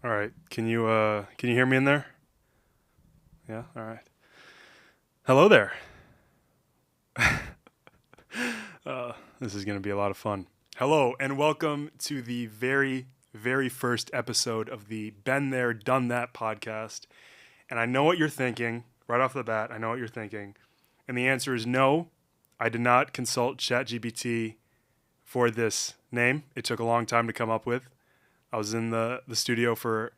All right. Can you hear me in there? Yeah. All right. Hello there. This is going to be a lot of fun. Hello and welcome to the very first episode of the Been There Done That podcast. And I know what you're thinking right off the bat. I know what you're thinking. And the answer is no. I did not consult ChatGPT for this name. It took a long time to come up with. I was in the studio for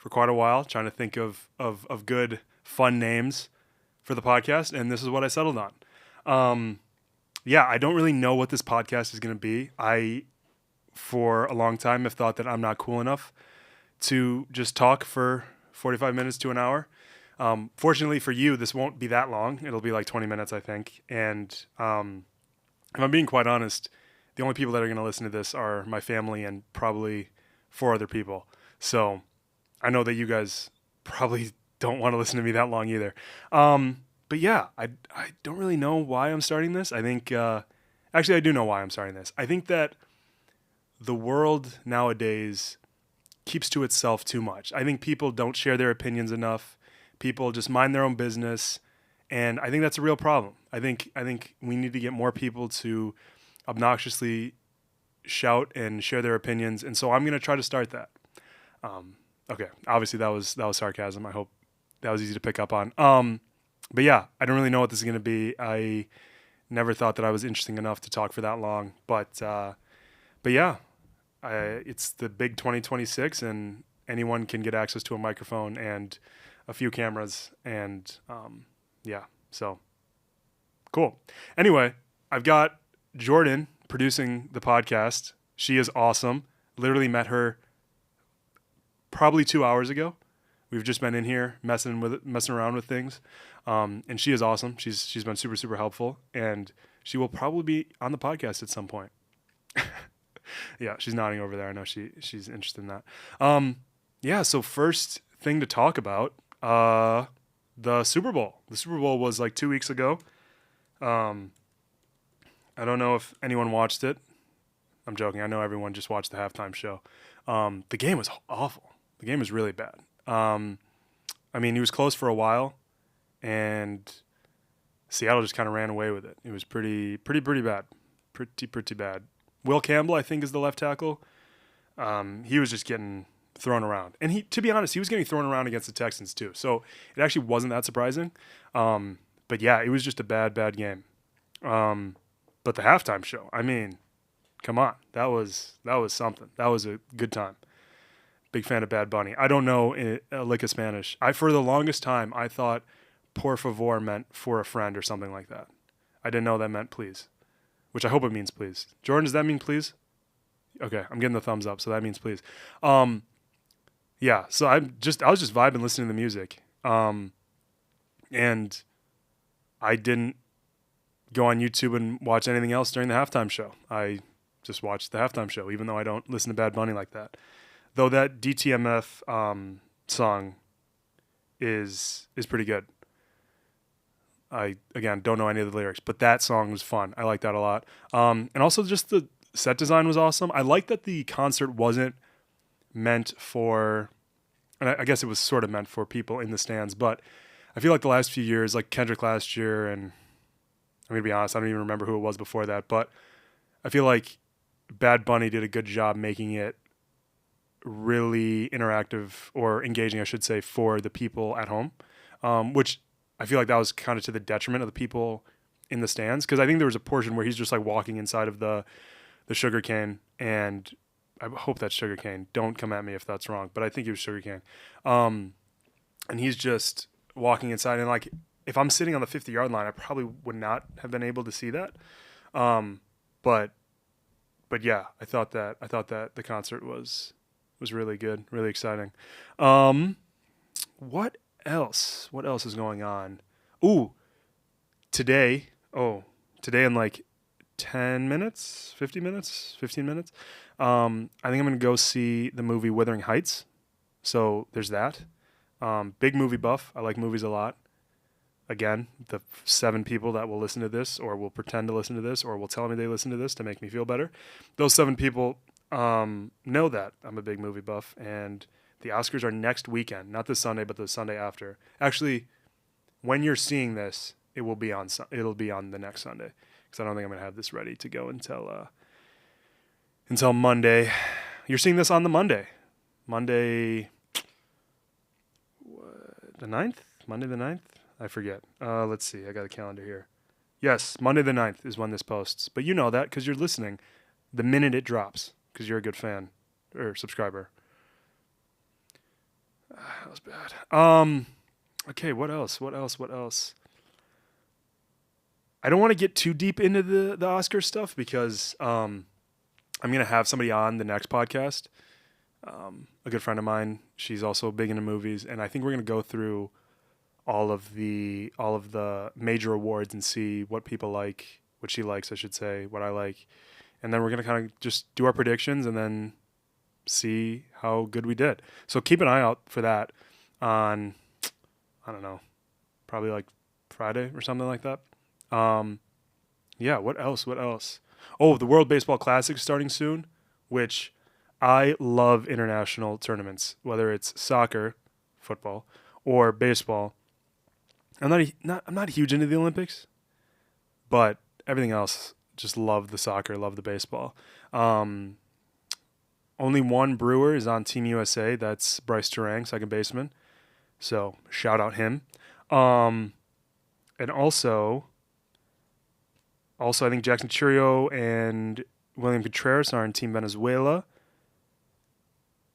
quite a while trying to think of good, fun names for the podcast, and this is what I settled on. Yeah, I don't really know what this podcast is going to be. I, for a long time, have thought that I'm not cool enough to just talk for 45 minutes to an hour. Fortunately for you, this won't be that long. It'll be like 20 minutes, I think. And if I'm being quite honest, the only people that are going to listen to this are my family and probably 4 other people. So I know that you guys probably don't want to listen to me that long either. But yeah, I don't really know why I'm starting this. I think, actually I do know why I'm starting this. I think that the world nowadays keeps to itself too much. I think people don't share their opinions enough. People just mind their own business. And I think that's a real problem. I think we need to get more people to obnoxiously shout and share their opinions. And so I'm going to try to start that. Okay. Obviously that was sarcasm. I hope that was easy to pick up on. But yeah, I don't really know what this is going to be. I never thought that I was interesting enough to talk for that long, but yeah, it's the big 2026 and anyone can get access to a microphone and a few cameras and, yeah, so cool. Anyway, I've got Jordan producing the podcast. She is awesome. Literally met her probably 2 hours ago. We've just been in here messing around with things. And she is awesome. She's been super helpful, and she will probably be on the podcast at some point. Yeah, she's nodding over there. I know she's interested in that. Yeah, so first thing to talk about, the Super Bowl. The Super Bowl was like 2 weeks ago. I don't know if anyone watched it. I'm joking. I know everyone just watched the halftime show. The game was awful. The game was really bad. I mean, he was close for a while, and Seattle just kind of ran away with it. It was pretty bad. Pretty bad. Will Campbell, I think, is the left tackle. He was just getting thrown around. And to be honest, he was getting thrown around against the Texans too. So it actually wasn't that surprising. But yeah, it was just a bad game. But the halftime show, I mean, come on. That was something. That was a good time. Big fan of Bad Bunny. I don't know a lick of Spanish. For the longest time, I thought por favor meant for a friend or something like that. I didn't know that meant please, which I hope it means please. Jordan, does that mean please? Okay, I'm getting the thumbs up, so that means please. Yeah, so I was just vibing listening to the music. And I didn't go on YouTube and watch anything else during the halftime show. I just watched the halftime show, even though I don't listen to Bad Bunny like that. Though that DTMF song is pretty good. I, again, don't know any of the lyrics, but that song was fun. I like that a lot. And also just the set design was awesome. I like that the concert wasn't meant for, and I guess it was sort of meant for people in the stands, but I feel like the last few years, like Kendrick last year, and I'm going to be honest, I don't even remember who it was before that, but I feel like Bad Bunny did a good job making it really interactive or engaging, I should say, for the people at home, which I feel like that was kind of to the detriment of the people in the stands, because I think there was a portion where he's just like walking inside of the sugar cane, and I hope that's sugar cane. Don't come at me if that's wrong, but I think it was sugar cane. And he's just walking inside, and like if I'm sitting on the 50-yard line, I probably would not have been able to see that. But yeah, I thought that the concert was really good, really exciting. What else? What else is going on? Today in like 10 minutes, 15 minutes, I think I'm going to go see the movie Wuthering Heights. So there's that. Big movie buff. I like movies a lot. Again, the 7 people that will listen to this or will pretend to listen to this or will tell me they listen to this to make me feel better. Those 7 people know that I'm a big movie buff, and The Oscars are next weekend, not this Sunday, but the Sunday after. Actually, when you're seeing this, it'll be on the next Sunday, because I don't think I'm gonna have this ready to go until Monday. You're seeing this on the Monday, the 9th? Monday the 9th? I forget. Let's see. I got a calendar here. Yes, Monday the 9th is when this posts. But you know that because you're listening the minute it drops, because you're a good fan or subscriber. That was bad. Okay, what else? I don't want to get too deep into the Oscar stuff because I'm going to have somebody on the next podcast. A good friend of mine, she's also big into movies, and I think we're going to go through all of the major awards and see what people like, what she likes, I should say, what I like. And then we're going to kind of just do our predictions and then see how good we did. So keep an eye out for that on, I don't know, probably like Friday or something like that. Yeah, what else? Oh, the World Baseball Classic is starting soon, which I love international tournaments, whether it's soccer, football, or baseball. I'm not huge into the Olympics, but everything else, just love the soccer, love the baseball. Only one Brewer is on Team USA. That's Bryce Terang, second baseman. So shout out him. And also I think Jackson Churio and William Contreras are on Team Venezuela.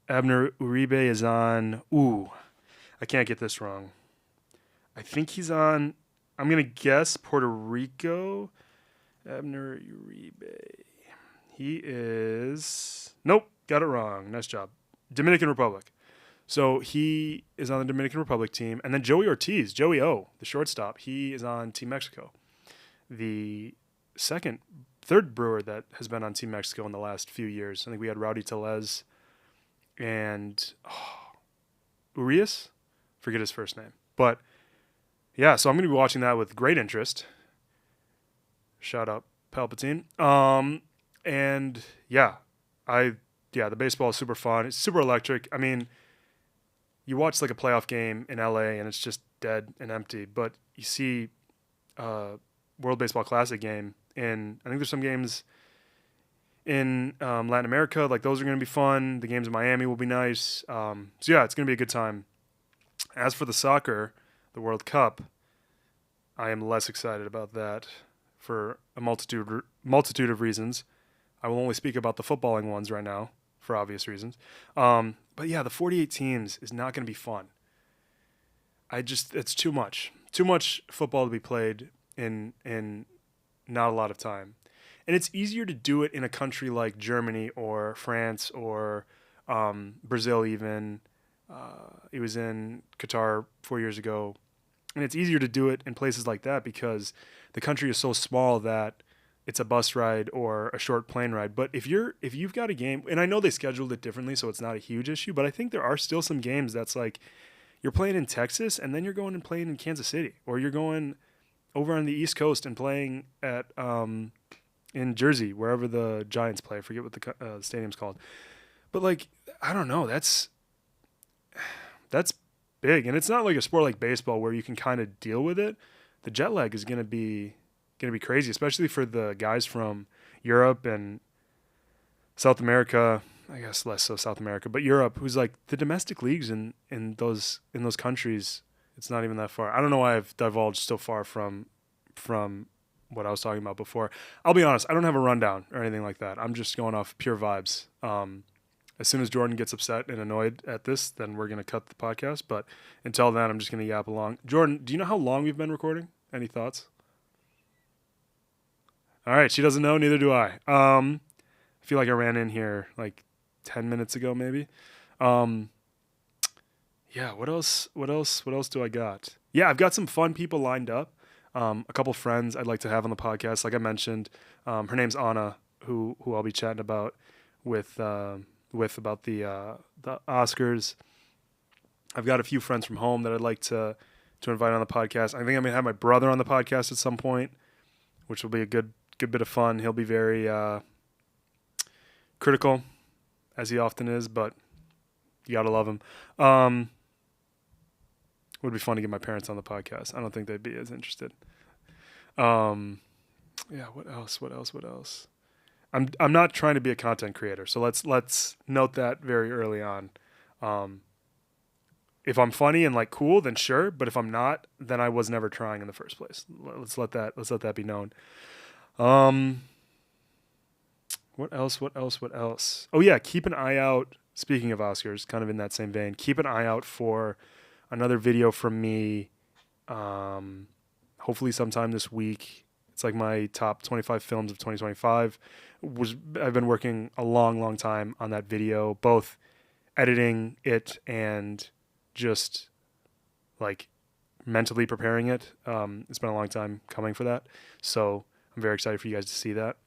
Abner Uribe is on, I can't get this wrong. I think he's on, I'm going to guess Puerto Rico. Abner Uribe. He is, nope, got it wrong. Nice job. Dominican Republic. So he is on the Dominican Republic team. And then Joey Ortiz, Joey O, the shortstop, he is on Team Mexico. The third Brewer that has been on Team Mexico in the last few years. I think we had Rowdy Tellez and Urias, forget his first name. But yeah, so I'm going to be watching that with great interest. Shout out Palpatine. And the baseball is super fun. It's super electric. I mean, you watch like a playoff game in LA and it's just dead and empty, but you see World Baseball Classic game in, I think there's some games in Latin America, like those are going to be fun. The games in Miami will be nice. So yeah, it's going to be a good time. As for the soccer, the World Cup, I am less excited about that for a multitude of reasons. I will only speak about the footballing ones right now for obvious reasons. But yeah, the 48 teams is not going to be fun. It's too much football to be played in not a lot of time. And it's easier to do it in a country like Germany or France or Brazil even. It was in Qatar 4 years ago. And it's easier to do it in places like that because the country is so small that it's a bus ride or a short plane ride. But if you've got a game, and I know they scheduled it differently, so it's not a huge issue, but I think there are still some games that's like you're playing in Texas and then you're going and playing in Kansas City, or you're going over on the East Coast and playing at in Jersey, wherever the Giants play. I forget what the stadium's called. But like, I don't know, that's big, and it's not like a sport like baseball where you can kind of deal with it. The jet lag is going to be crazy, especially for the guys from Europe and South America. I guess less so South America, but Europe, who's like the domestic leagues in those countries. It's not even that far. I don't know why I've divulged so far from what I was talking about before. I'll be honest, I don't have a rundown or anything like that. I'm just going off pure vibes. As soon as Jordan gets upset and annoyed at this, then we're going to cut the podcast. But until then, I'm just going to yap along. Jordan, do you know how long we've been recording? Any thoughts? All right, she doesn't know, neither do I. I feel like I ran in here like 10 minutes ago, maybe. Yeah, what else do I got? Yeah, I've got some fun people lined up. A couple friends I'd like to have on the podcast. Like I mentioned, her name's Anna, who I'll be chatting about with about the Oscars. I've got a few friends from home that I'd like to invite on the podcast. I think I'm gonna have my brother on the podcast at some point, which will be a good bit of fun. He'll be very critical, as he often is, but You gotta love him. Would be fun to get my parents on the podcast. I don't think they'd be as interested. Yeah. What else? I'm not trying to be a content creator, so let's note that very early on. If I'm funny and like cool, then sure. But if I'm not, then I was never trying in the first place. Let's let that be known. What else? Oh yeah, keep an eye out. Speaking of Oscars, kind of in that same vein, keep an eye out for another video from me. Hopefully sometime this week. It's like my top 25 films of 2025. I've been working a long time on that video, both editing it and just like mentally preparing it. It's been a long time coming for that. So I'm very excited for you guys to see that.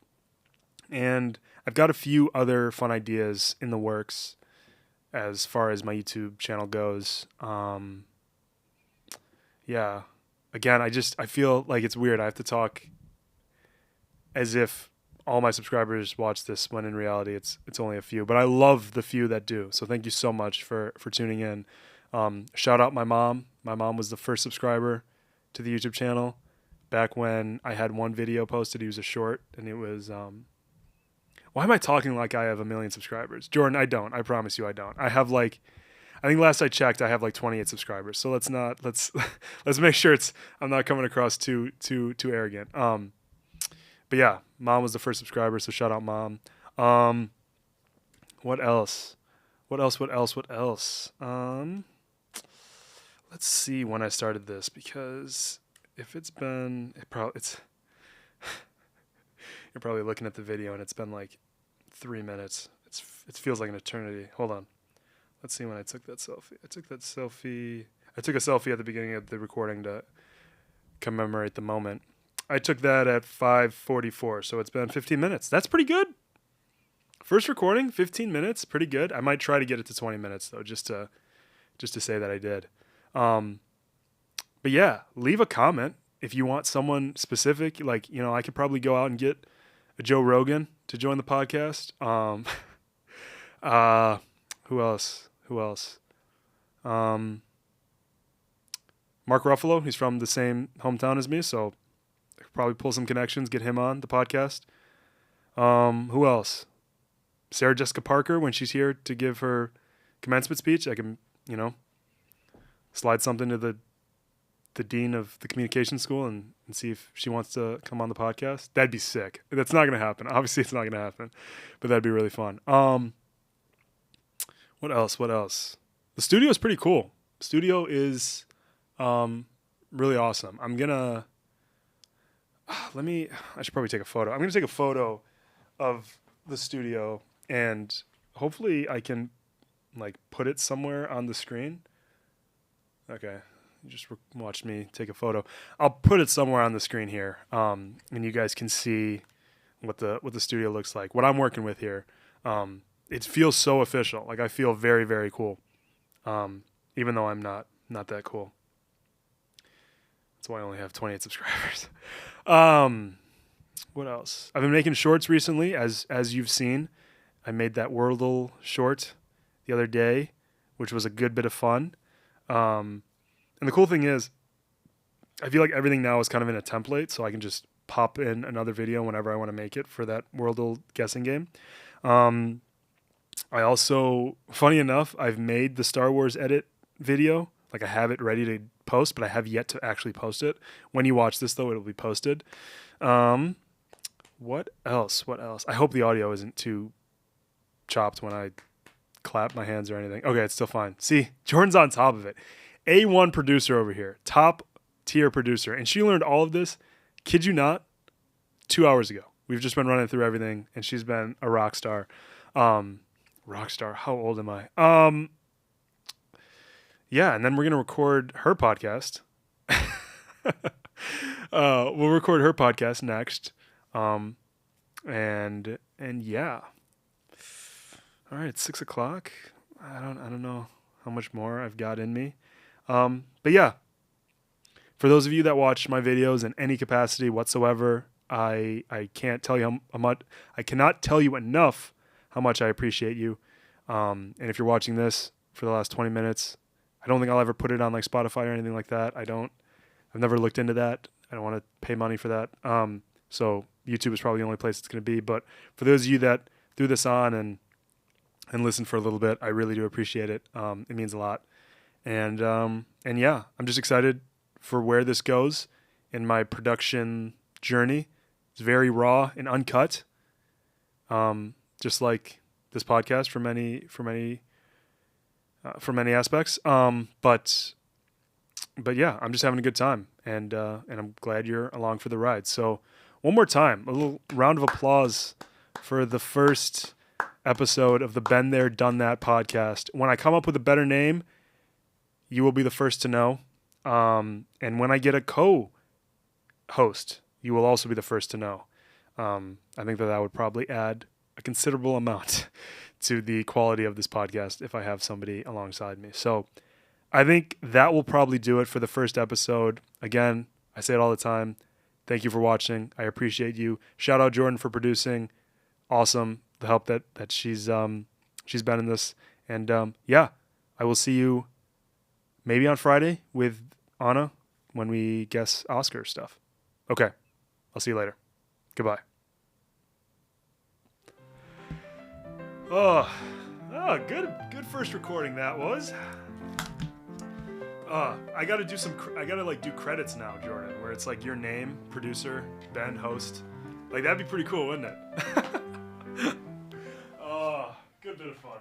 And I've got a few other fun ideas in the works as far as my YouTube channel goes. Yeah. Again, I feel like it's weird. I have to talk as if all my subscribers watch this when in reality it's only a few. But I love the few that do. So thank you so much for tuning in. Shout out my mom. My mom was the first subscriber to the YouTube channel back when I had one video posted. He was a short, and it was why am I talking like I have 1 million subscribers? Jordan, I don't. I promise you I don't. I have I think last I checked I have 28 subscribers. So let's make sure I'm not coming across too arrogant. But yeah, mom was the first subscriber, so shout out mom. What else? Let's see when I started this, because if you're probably looking at the video and it's been like 3 minutes. It feels like an eternity. Hold on. Let's see when I took that selfie. I took a selfie at the beginning of the recording to commemorate the moment. I took that at 5:44, so it's been 15 minutes. That's pretty good. First recording, 15 minutes, pretty good. I might try to get it to 20 minutes though, just to say that I did. But yeah, leave a comment if you want someone specific. I could probably go out and get a Joe Rogan to join the podcast. Who else? Mark Ruffalo, he's from the same hometown as me, so I could probably pull some connections, get him on the podcast. Who else? Sarah Jessica Parker, when she's here to give her commencement speech, I can, slide something to the dean of the communication school and see if she wants to come on the podcast. That'd be sick. That's not going to happen. Obviously, it's not going to happen, but that'd be really fun. What else? The studio is pretty cool. The studio is really awesome. I should probably take a photo. I'm going to take a photo of the studio, and hopefully I can put it somewhere on the screen. Okay. You just watched me take a photo. I'll put it somewhere on the screen here, and you guys can see what the studio looks like. What I'm working with here, it feels so official. I feel very, very cool, even though I'm not that cool. That's why I only have 28 subscribers. What else? I've been making shorts recently, as you've seen. I made that Wordle short the other day, which was a good bit of fun. And the cool thing is, I feel like everything now is kind of in a template, so I can just pop in another video whenever I want to make it for that Wordle guessing game. I also, funny enough, I've made the Star Wars edit video. I have it ready to post, but I have yet to actually post it. When you watch this, though, it'll be posted. What else? I hope the audio isn't too chopped when I clap my hands or anything. Okay, it's still fine. See, Jordan's on top of it. A1 producer over here, top tier producer. And she learned all of this, kid you not, 2 hours ago. We've just been running through everything, and she's been a rock star. Rock star, how old am I? Yeah, and then we're going to record her podcast. We'll record her podcast next. And yeah. All right, it's 6:00. I don't know how much more I've got in me. But yeah, for those of you that watch my videos in any capacity whatsoever, I can't tell you how much, I cannot tell you enough how much I appreciate you. And if you're watching this, for the last 20 minutes. I don't think I'll ever put it on like Spotify or anything like that. I've never looked into that. I don't want to pay money for that. So YouTube is probably the only place it's going to be. But for those of you that threw this on and listen for a little bit, I really do appreciate it. It means a lot. And yeah, I'm just excited for where this goes in my production journey. It's very raw and uncut. Just like this podcast for many aspects. But yeah, I'm just having a good time, and I'm glad you're along for the ride. So one more time, a little round of applause for the first episode of the Been There, Done That podcast. When I come up with a better name, you will be the first to know. And when I get a co-host, you will also be the first to know. I think that would probably add a considerable amount to the quality of this podcast if I have somebody alongside me. So I think that will probably do it for the first episode. Again, I say it all the time. Thank you for watching. I appreciate you. Shout out Jordan for producing. Awesome. The help that she's been in this. And yeah, I will see you maybe on Friday with Anna when we guess Oscar stuff. Okay. I'll see you later. Goodbye. Oh, good first recording that was. I gotta do credits now, Jordan, where it's like your name, producer, Ben, host. Like that'd be pretty cool, wouldn't it? Oh, good bit of fun.